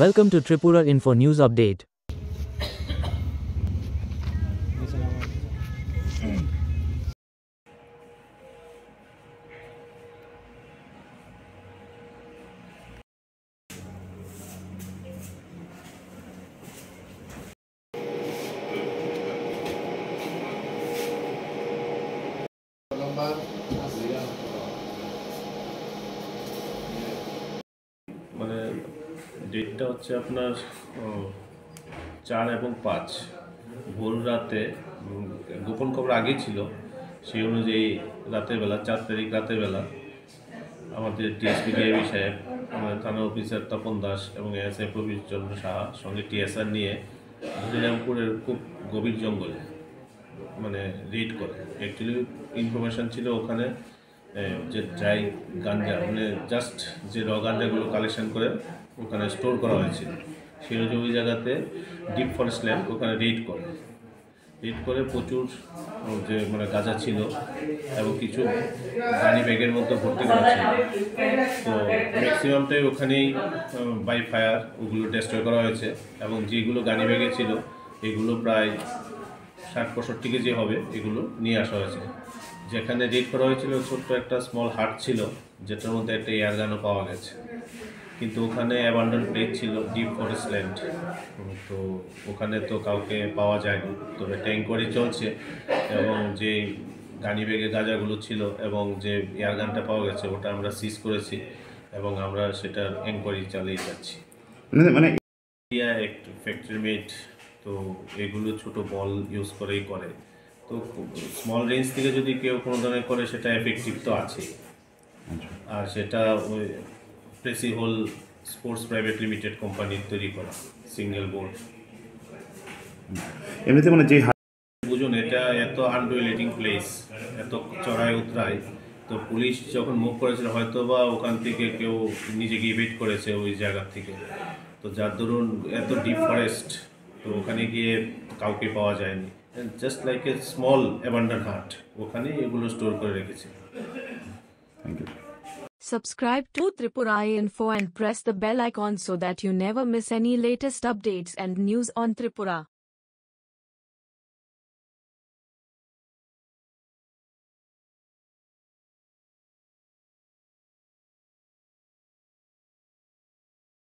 Welcome to Tripura Info News Update. মানে ডেটটা হচ্ছে আপনার 4 এবং 5 ভোর রাতে গোপন খবর আগেই ছিল। সেই অনুযায়ী রাতের বেলা 4 তারিখ রাতের বেলা আমাদের ডিএসপি ডিআইবি সাহেব, আমাদের থানা অফিসার তপন দাস এবং এএসআই প্রবীর চন্দ্র সাহা সঙ্গে টিএসআর নিয়ে হরিরামপুরের খুব গভীর জঙ্গলে মানে রেড করে। অ্যাকচুয়ালি ইনফরমেশান ছিল ওখানে যে ড্রাই গাঞ্জা মানে জাস্ট যে র গাঞ্জাগুলো কালেকশন করে ওখানে স্টোর করা হয়েছিল। সেই অনুযায়ী ওই জায়গাতে ডিপ ফরেস্ট ল্যান্ড ওখানে রেড করে প্রচুর যে মানে গাঁজা ছিল এবং কিছু গাড়ি ব্যাগের মধ্যে ভর্তি করা ছিল। তো ম্যাক্সিমামটাই ওখানেই বাই ফায়ার ওগুলো ডেস্ট্রয় করা হয়েছে এবং যেগুলো গাড়ি ব্যাগে ছিল এগুলো প্রায় 60-65 কেজি হবে, এগুলো নিয়ে আসা হয়েছে। যেখানে রেড করা হয়েছিল ছোট্ট একটা স্মল হাট ছিল যেটার মধ্যে একটা এয়ার গানও পাওয়া গেছে, কিন্তু ওখানে অ্যাবান্ডন প্লেস ছিল ডিপ ফরেস্ট ল্যান্ড। তো ওখানে তো কাউকে পাওয়া যায়নি, তবে একটা এনকোয়ারি চলছে এবং যে গাড়ি ব্যাগে গাঁজাগুলো ছিল এবং যে এয়ার গানটা পাওয়া গেছে ওটা আমরা সিজ করেছি এবং আমরা সেটার এনকোয়ারি চালিয়ে যাচ্ছি। মানে একটা ফ্যাক্টরি মেড, তো এগুলো ছোট বল ইউজ করেই করে। তো স্মল রেঞ্জ থেকে যদি কেউ কোনো ধরনের করে সেটা এফেক্টিভ তো আছে। আর সেটা ওই Precihole sports private limited কোম্পানির তৈরি করা সিঙ্গেল বোর্ড। এমনিতে মানে যে বুঝুন এটা এত আনডুয়েলেটিং প্লেস, এত চড়াই উতরাই, তো পুলিশ যখন মুভ করেছিল হয়তো বা ওখান থেকে কেউ নিজেকে ইভেট করেছে ওই জায়গার থেকে। তো যার দরুন এত ডিপ ফরেস্ট, তো ওখানে গিয়ে কাউকে পাওয়া যায়নি। Just like a small abandon hut, ওখানে এগুলো স্টোর করে রেখেছে। Thank you. Subscribe to Tripura Info and press the bell icon so that you never miss any latest updates and news on Tripura.